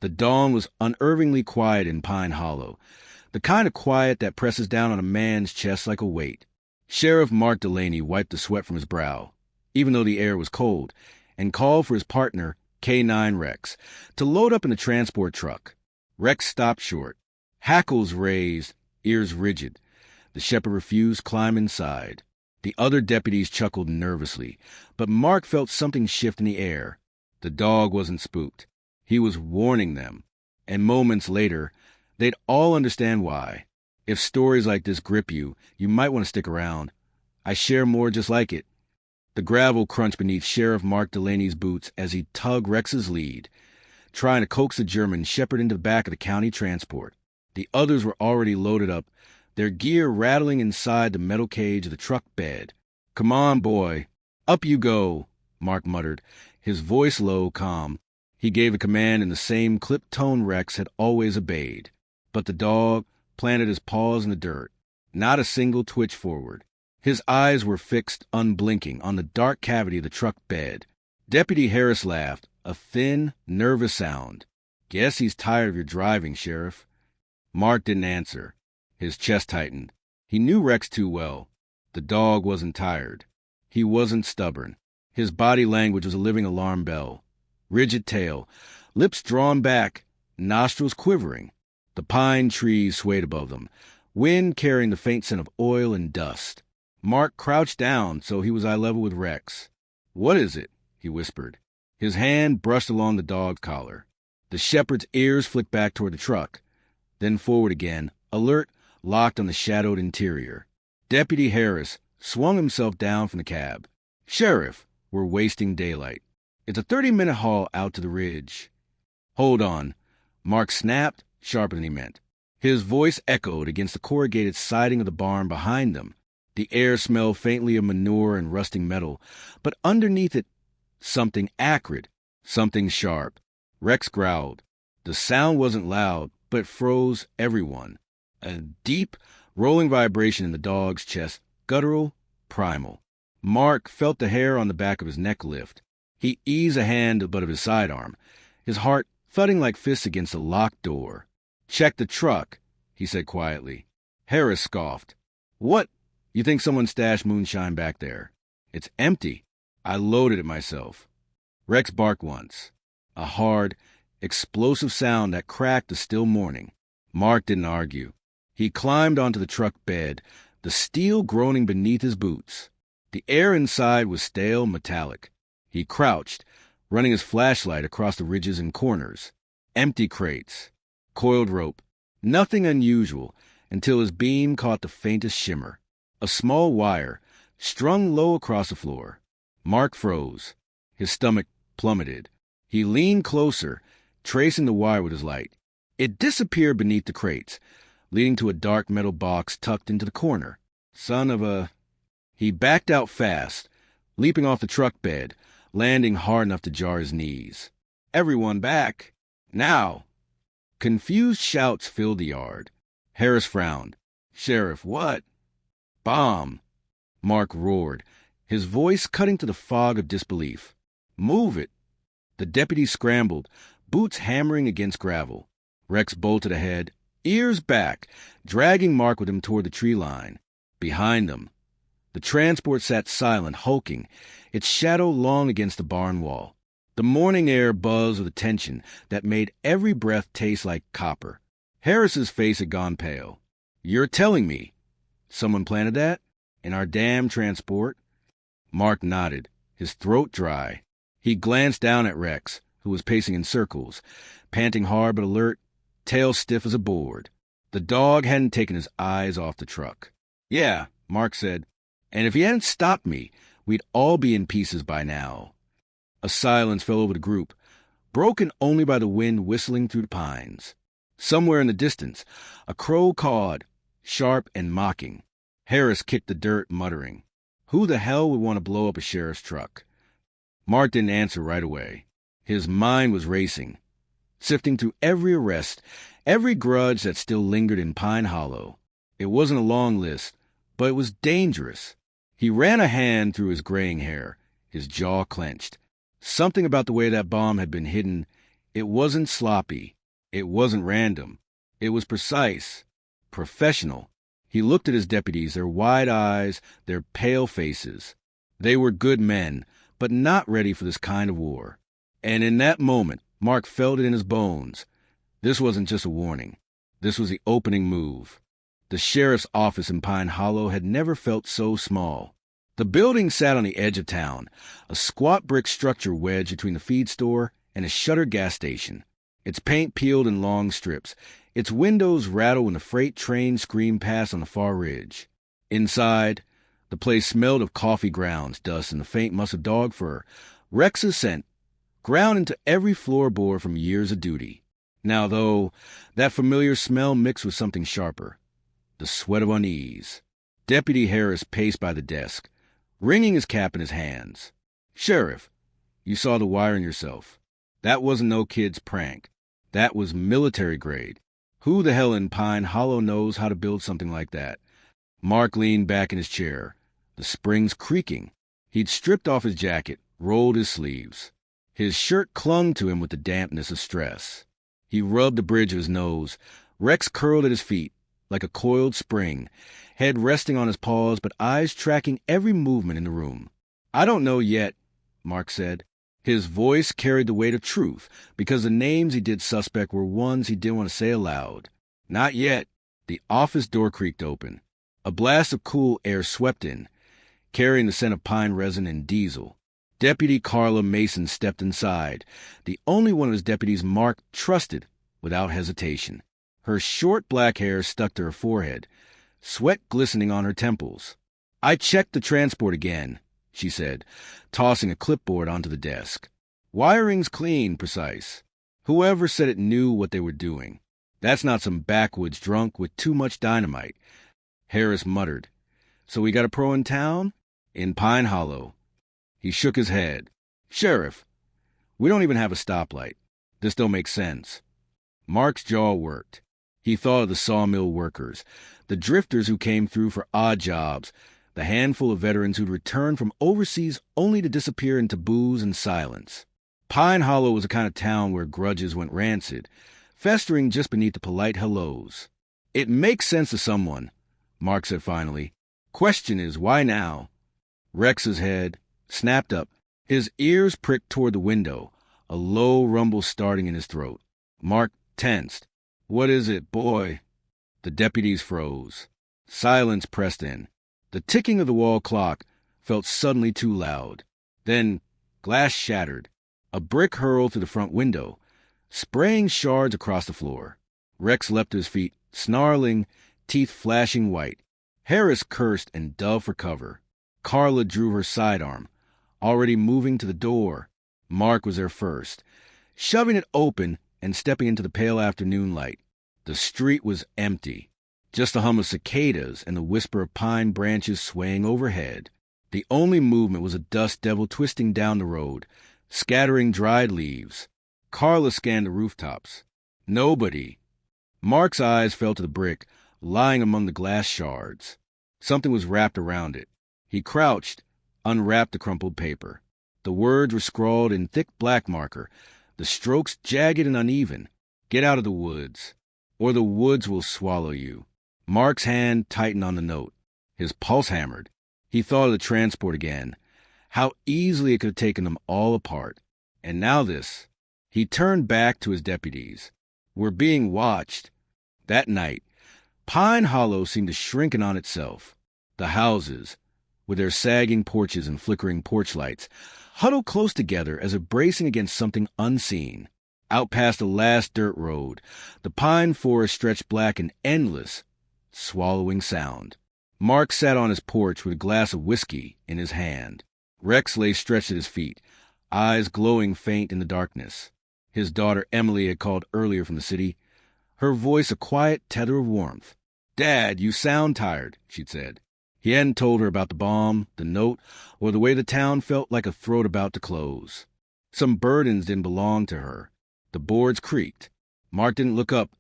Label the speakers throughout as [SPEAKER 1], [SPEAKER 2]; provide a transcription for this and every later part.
[SPEAKER 1] The dawn was unnervingly quiet in Pine Hollow, the kind of quiet that presses down on a man's chest like a weight. Sheriff Mark Delaney wiped the sweat from his brow, even though the air was cold, and called for his partner, K9 Rex, to load up in the transport truck. Rex stopped short, hackles raised, ears rigid. The shepherd refused to climb inside. The other deputies chuckled nervously, but Mark felt something shift in the air. The dog wasn't spooked. He was warning them, and moments later, they'd all understand why. If stories like this grip you, you might want to stick around. I share more just like it. The gravel crunched beneath Sheriff Mark Delaney's boots as he tugged Rex's lead, trying to coax the German shepherd into the back of the county transport. The others were already loaded up, their gear rattling inside the metal cage of the truck bed. "Come on, boy. Up you go," Mark muttered, his voice low, calm. He gave a command in the same clipped tone Rex had always obeyed. But the dog planted his paws in the dirt, not a single twitch forward. His eyes were fixed, unblinking, on the dark cavity of the truck bed. Deputy Harris laughed, a thin, nervous sound. "Guess he's tired of your driving, Sheriff." Mark didn't answer. His chest tightened. He knew Rex too well. The dog wasn't tired. He wasn't stubborn. His body language was a living alarm bell. Rigid tail, lips drawn back, nostrils quivering. The pine trees swayed above them, wind carrying the faint scent of oil and dust. Mark crouched down so he was eye level with Rex. "What is it?" he whispered. His hand brushed along the dog's collar. The shepherd's ears flicked back toward the truck, then forward again, alert, locked on the shadowed interior. Deputy Harris swung himself down from the cab. "Sheriff, we're wasting daylight. It's a 30-minute haul out to the ridge." "Hold on." Mark snapped, sharper than he meant. His voice echoed against the corrugated siding of the barn behind them. The air smelled faintly of manure and rusting metal, but underneath it, something acrid, something sharp. Rex growled. The sound wasn't loud, but it froze everyone. A deep, rolling vibration in the dog's chest, guttural, primal. Mark felt the hair on the back of his neck lift. He eased a hand to the butt of his sidearm, his heart thudding like fists against a locked door. "Check the truck," he said quietly. Harris scoffed. "What? You think someone stashed moonshine back there? It's empty. I loaded it myself." Rex barked once, a hard, explosive sound that cracked the still morning. Mark didn't argue. He climbed onto the truck bed, the steel groaning beneath his boots. The air inside was stale, metallic. He crouched, running his flashlight across the ridges and corners. Empty crates, coiled rope, nothing unusual until his beam caught the faintest shimmer. A small wire, strung low across the floor. Mark froze. His stomach plummeted. He leaned closer, tracing the wire with his light. It disappeared beneath the crates, leading to a dark metal box tucked into the corner. Son of a... He backed out fast, leaping off the truck bed, landing hard enough to jar his knees. "Everyone back! Now!" Confused shouts filled the yard. Harris frowned. "Sheriff, what?" "Bomb!" Mark roared, his voice cutting to the fog of disbelief. "Move it!" The deputy scrambled, boots hammering against gravel. Rex bolted ahead, ears back, dragging Mark with him toward the tree line. Behind them, the transport sat silent, hulking, its shadow long against the barn wall. The morning air buzzed with a tension that made every breath taste like copper. Harris's face had gone pale. "You're telling me someone planted that? In our damn transport?" Mark nodded, his throat dry. He glanced down at Rex, who was pacing in circles, panting hard but alert, tail stiff as a board. The dog hadn't taken his eyes off the truck. "Yeah," Mark said, "and if he hadn't stopped me, we'd all be in pieces by now." A silence fell over the group, broken only by the wind whistling through the pines. Somewhere in the distance, a crow cawed, sharp and mocking. Harris kicked the dirt, muttering, "Who the hell would want to blow up a sheriff's truck?" Mark didn't answer right away. His mind was racing, sifting through every arrest, every grudge that still lingered in Pine Hollow. It wasn't a long list, but it was dangerous. He ran a hand through his graying hair, his jaw clenched. Something about the way that bomb had been hidden, It wasn't sloppy. It wasn't random. It was precise, professional. He looked at his deputies, their wide eyes, their pale faces. They were good men, but not ready for this kind of war. And in that moment, Mark felt it in his bones. This wasn't just a warning. This was the opening move. The sheriff's office in Pine Hollow had never felt so small. The building sat on the edge of town, a squat brick structure wedged between the feed store and a shuttered gas station. Its paint peeled in long strips. Its windows rattled when the freight train screamed past on the far ridge. Inside, the place smelled of coffee grounds, dust, and the faint musk of dog fur. Rex's scent ground into every floorboard from years of duty. Now, though, that familiar smell mixed with something sharper. The sweat of unease. Deputy Harris paced by the desk, wringing his cap in his hands. "Sheriff, you saw the wiring yourself. That wasn't no kid's prank. That was military grade. Who the hell in Pine Hollow knows how to build something like that?" Mark leaned back in his chair, the springs creaking. He'd stripped off his jacket, rolled his sleeves. His shirt clung to him with the dampness of stress. He rubbed the bridge of his nose. Rex curled at his feet, like a coiled spring, head resting on his paws, but eyes tracking every movement in the room. "I don't know yet," Mark said. His voice carried the weight of truth, because the names he did suspect were ones he didn't want to say aloud. "Not yet." The office door creaked open. A blast of cool air swept in, carrying the scent of pine resin and diesel. Deputy Carla Mason stepped inside, the only one of his deputies Mark trusted without hesitation. Her short black hair stuck to her forehead, sweat glistening on her temples. "I checked the transport again," she said, tossing a clipboard onto the desk. "Wiring's clean, precise. Whoever said it knew what they were doing. That's not some backwoods drunk with too much dynamite." Harris muttered. "So we got a pro in town?" "In Pine Hollow." He shook his head. "Sheriff, we don't even have a stoplight. This don't make sense." Mark's jaw worked. He thought of the sawmill workers, the drifters who came through for odd jobs, the handful of veterans who'd returned from overseas only to disappear into booze and silence. Pine Hollow was the kind of town where grudges went rancid, festering just beneath the polite hellos. "It makes sense to someone," Mark said finally. "Question is, why now?" Rex's head snapped up. His ears pricked toward the window, a low rumble starting in his throat. Mark tensed. "What is it, boy?" The deputies froze. Silence pressed in. The ticking of the wall clock felt suddenly too loud. Then glass shattered. A brick hurled through the front window, spraying shards across the floor. Rex leapt to his feet, snarling, teeth flashing white. Harris cursed and dove for cover. Carla drew her sidearm, already moving to the door. Mark was there first, shoving it open and stepping into the pale afternoon light. The street was empty, just the hum of cicadas and the whisper of pine branches swaying overhead. The only movement was a dust devil twisting down the road, scattering dried leaves. Carla scanned the rooftops. Nobody. Mark's eyes fell to the brick, lying among the glass shards. Something was wrapped around it. He crouched, unwrapped the crumpled paper. The words were scrawled in thick black marker, the strokes jagged and uneven. "Get out of the woods, or the woods will swallow you." Mark's hand tightened on the note. His pulse hammered. He thought of the transport again, how easily it could have taken them all apart. And now this. He turned back to his deputies. "We're being watched." That night, Pine Hollow seemed to shrink in on itself. The houses, with their sagging porches and flickering porch lights, huddled close together as if bracing against something unseen. Out past the last dirt road, the pine forest stretched black in endless, swallowing sound. Mark sat on his porch with a glass of whiskey in his hand. Rex lay stretched at his feet, eyes glowing faint in the darkness. His daughter Emily had called earlier from the city, her voice a quiet tether of warmth. "Dad, you sound tired," she'd said. He hadn't told her about the bomb, the note, or the way the town felt like a throat about to close. Some burdens didn't belong to her. The boards creaked. Mark didn't look up.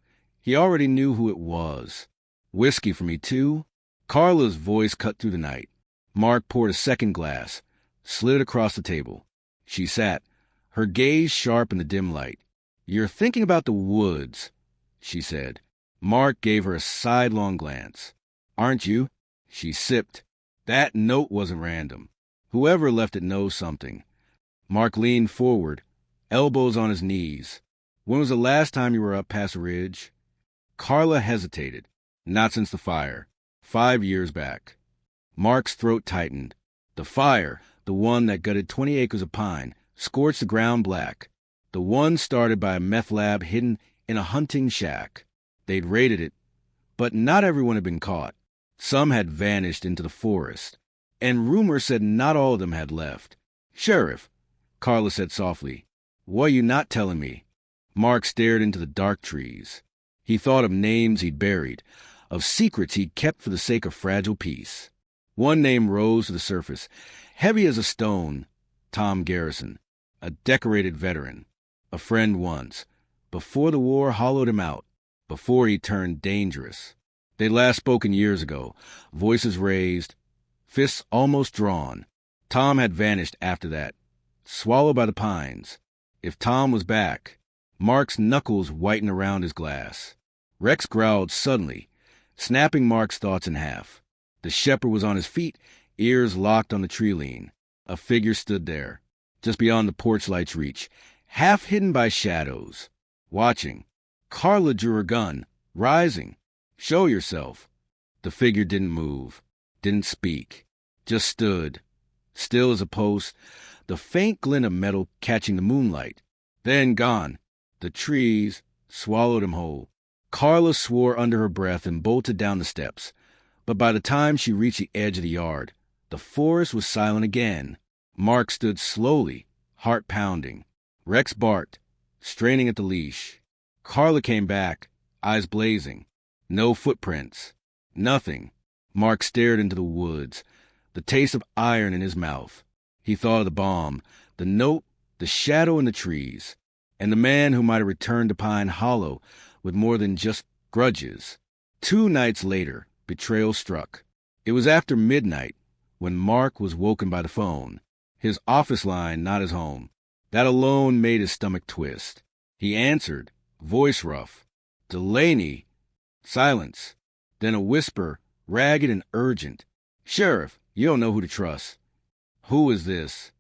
[SPEAKER 1] He already knew who it was. "Whiskey for me, too?" Carla's voice cut through the night. Mark poured a second glass, slid it across the table. She sat, her gaze sharp in the dim light. "You're thinking about the woods," she said. Mark gave her a sidelong glance. "Aren't you?" She sipped. "That note wasn't random. Whoever left it knows something." Mark leaned forward, elbows on his knees. "When was the last time you were up Pass Ridge?" Carla hesitated. "Not since the fire. 5 years back." Mark's throat tightened. The fire, the one that gutted 20 acres of pine, scorched the ground black. The one started by a meth lab hidden in a hunting shack. They'd raided it, but not everyone had been caught. Some had vanished into the forest, and rumor said not all of them had left. "Sheriff," Carla said softly, "what are you not telling me?" Mark stared into the dark trees. He thought of names he'd buried, of secrets he'd kept for the sake of fragile peace. One name rose to the surface, heavy as a stone: Tom Garrison, a decorated veteran, a friend once, before the war hollowed him out, before he turned dangerous. They'd last spoken years ago, voices raised, fists almost drawn. Tom had vanished after that, swallowed by the pines. If Tom was back, Mark's knuckles whitened around his glass. Rex growled suddenly, snapping Mark's thoughts in half. The shepherd was on his feet, ears locked on the tree lean. A figure stood there, just beyond the porch light's reach, half hidden by shadows, watching. Carla drew her gun, rising. "Show yourself." The figure didn't move, didn't speak, just stood, still as a post, the faint glint of metal catching the moonlight. Then gone. The trees swallowed him whole. Carla swore under her breath and bolted down the steps. But by the time she reached the edge of the yard, the forest was silent again. Mark stood slowly, heart pounding. Rex barked, straining at the leash. Carla came back, eyes blazing. No footprints. Nothing. Mark stared into the woods, the taste of iron in his mouth. He thought of the bomb, the note, the shadow in the trees, and the man who might have returned to Pine Hollow with more than just grudges. 2 nights later, betrayal struck. It was after midnight when Mark was woken by the phone. His office line, not his home. That alone made his stomach twist. He answered, voice rough. "Delaney." Silence. Then a whisper, ragged and urgent. "Sheriff, you don't know who to trust." "Who is this?"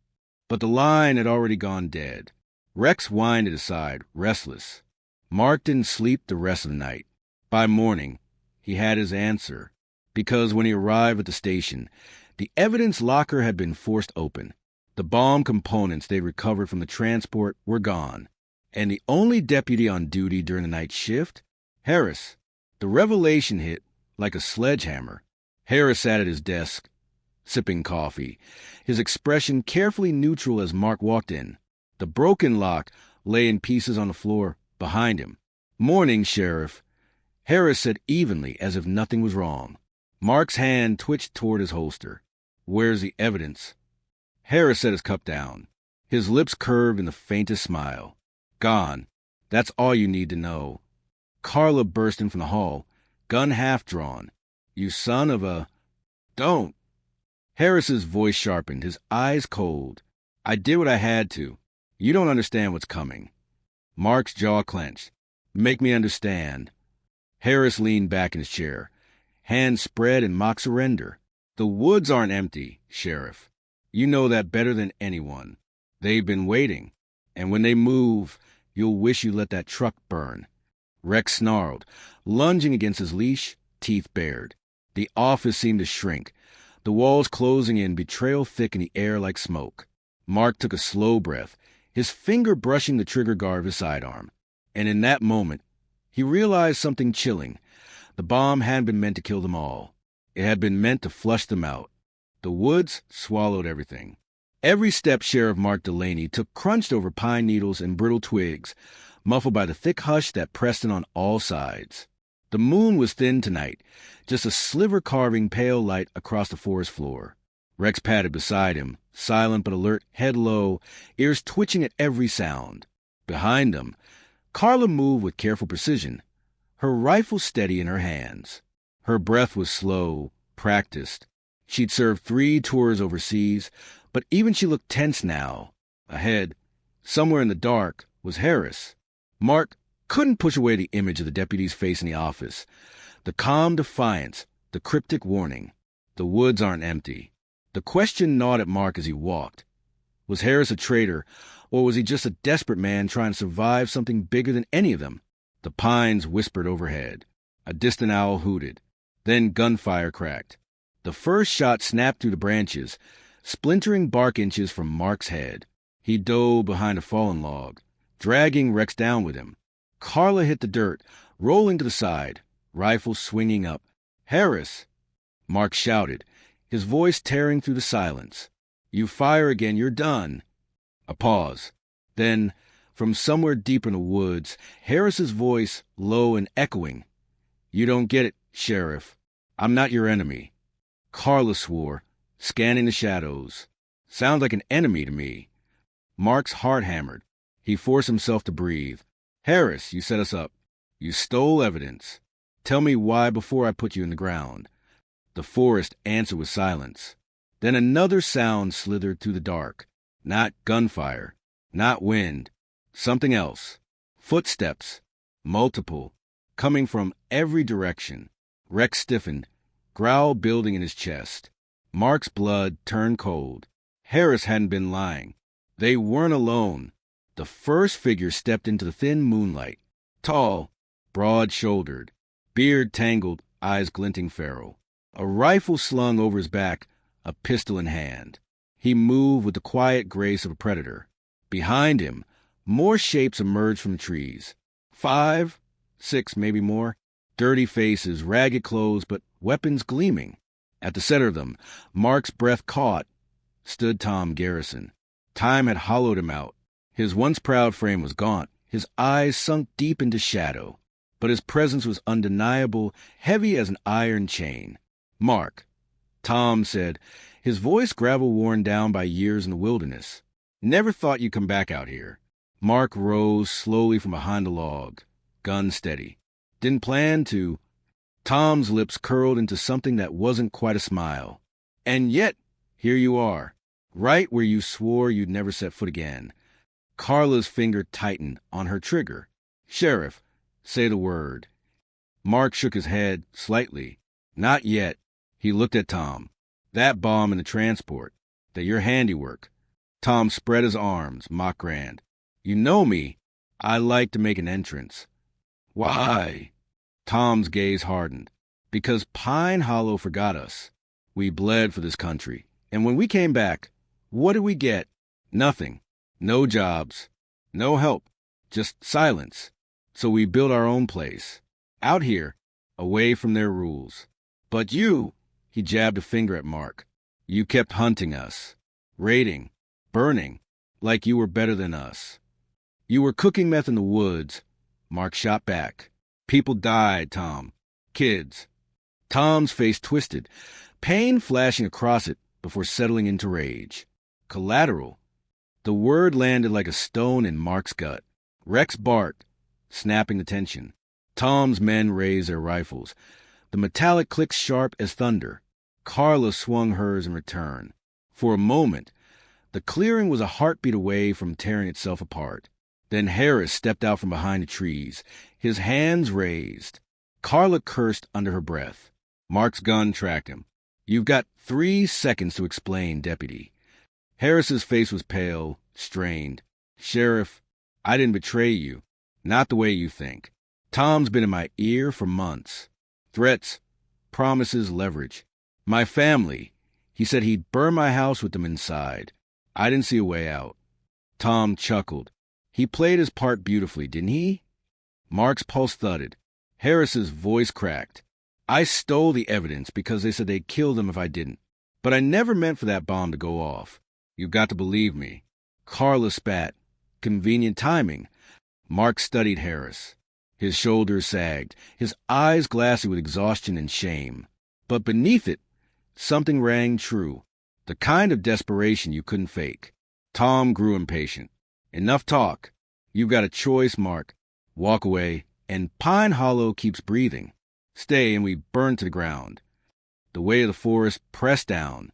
[SPEAKER 1] But the line had already gone dead. Rex winded aside, restless. Mark didn't sleep the rest of the night. By morning, he had his answer, because when he arrived at the station, the evidence locker had been forced open. The bomb components they recovered from the transport were gone, and the only deputy on duty during the night shift, Harris. The revelation hit like a sledgehammer. Harris sat at his desk, sipping coffee, his expression carefully neutral as Mark walked in. The broken lock lay in pieces on the floor behind him. "Morning, Sheriff," Harris said evenly, as if nothing was wrong. Mark's hand twitched toward his holster. "Where's the evidence?" Harris set his cup down. His lips curved in the faintest smile. "Gone. That's all you need to know." Carla burst in from the hall, gun half drawn. "You son of a—" "Don't!" Harris's voice sharpened, his eyes cold. "I did what I had to. You don't understand what's coming." Mark's jaw clenched. "Make me understand." Harris leaned back in his chair, hands spread in mock surrender. "The woods aren't empty, Sheriff. You know that better than anyone. They've been waiting, and when they move, you'll wish you let that truck burn." Rex snarled, lunging against his leash, teeth bared. The office seemed to shrink, the walls closing in, betrayal thick in the air like smoke. Mark took a slow breath, his finger brushing the trigger guard of his sidearm. And in that moment, he realized something chilling. The bomb hadn't been meant to kill them all. It had been meant to flush them out. The woods swallowed everything. Every step Sheriff Mark Delaney took crunched over pine needles and brittle twigs, muffled by the thick hush that pressed in on all sides. The moon was thin tonight, just a sliver carving pale light across the forest floor. Rex padded beside him, silent but alert, head low, ears twitching at every sound. Behind them, Carla moved with careful precision, her rifle steady in her hands. Her breath was slow, practiced. She'd served 3 tours overseas, but even she looked tense now. Ahead, somewhere in the dark, was Harris. Mark couldn't push away the image of the deputy's face in the office. The calm defiance, the cryptic warning. The woods aren't empty. The question gnawed at Mark as he walked. Was Harris a traitor, or was he just a desperate man trying to survive something bigger than any of them? The pines whispered overhead. A distant owl hooted. Then gunfire cracked. The first shot snapped through the branches, splintering bark inches from Mark's head. He dove behind a fallen log, dragging Rex down with him. Carla hit the dirt, rolling to the side, rifle swinging up. "Harris!" Mark shouted, his voice tearing through the silence. "You fire again, you're done." A pause. Then, from somewhere deep in the woods, Harris's voice, low and echoing. "You don't get it, Sheriff. I'm not your enemy." Carla swore, scanning the shadows. "Sounds like an enemy to me." Mark's heart hammered. He forced himself to breathe. "Harris, you set us up. You stole evidence. Tell me why before I put you in the ground." The forest answered with silence. Then another sound slithered through the dark. Not gunfire, not wind, something else. Footsteps, multiple, coming from every direction. Rex stiffened, growl building in his chest. Mark's blood turned cold. Harris hadn't been lying. They weren't alone. The first figure stepped into the thin moonlight. Tall, broad-shouldered, beard tangled, eyes glinting feral. A rifle slung over his back, a pistol in hand. He moved with the quiet grace of a predator. Behind him, more shapes emerged from the trees. 5, 6, maybe more. Dirty faces, ragged clothes, but weapons gleaming. At the center of them, Mark's breath caught, stood Tom Garrison. Time had hollowed him out. His once proud frame was gaunt, his eyes sunk deep into shadow. But his presence was undeniable, heavy as an iron chain. "Mark," Tom said, his voice gravel-worn down by years in the wilderness. "Never thought you'd come back out here." Mark rose slowly from behind a log, gun steady. "Didn't plan to." Tom's lips curled into something that wasn't quite a smile. "And yet, here you are, right where you swore you'd never set foot again." Carla's finger tightened on her trigger. "Sheriff, say the word." Mark shook his head slightly. "Not yet." He looked at Tom. "That bomb in the transport, that your handiwork." Tom spread his arms, mock grand. "You know me. I like to make an entrance." "Why?" Tom's gaze hardened. "Because Pine Hollow forgot us. We bled for this country. And when we came back, what did we get? Nothing. No jobs. No help. Just silence. So we built our own place. Out here, away from their rules. But you," he jabbed a finger at Mark, "you kept hunting us. Raiding. Burning. Like you were better than us. You were cooking meth in the woods." Mark shot back. "People died, Tom. Kids." Tom's face twisted, pain flashing across it before settling into rage. "Collateral." The word landed like a stone in Mark's gut. Rex barked, snapping the tension. Tom's men raised their rifles. The metallic clicked sharp as thunder. Carla swung hers in return. For a moment, the clearing was a heartbeat away from tearing itself apart. Then Harris stepped out from behind the trees, his hands raised. Carla cursed under her breath. Mark's gun tracked him. "You've got 3 seconds to explain, Deputy." Harris's face was pale, strained. "Sheriff, I didn't betray you. Not the way you think. Tom's been in my ear for months. Threats, promises, leverage. My family. He said he'd burn my house with them inside. I didn't see a way out." Tom chuckled. "He played his part beautifully, didn't he?" Mark's pulse thudded. Harris's voice cracked. "I stole the evidence because they said they'd kill them if I didn't. But I never meant for that bomb to go off. You've got to believe me." Carla spat. Convenient timing. Mark studied Harris. His shoulders sagged, his eyes glassy with exhaustion and shame. But beneath it, something rang true. The kind of desperation you couldn't fake. Tom grew impatient. "Enough talk. You've got a choice, Mark. Walk away, and Pine Hollow keeps breathing. Stay, and we burn to the ground." The weight of the forest pressed down.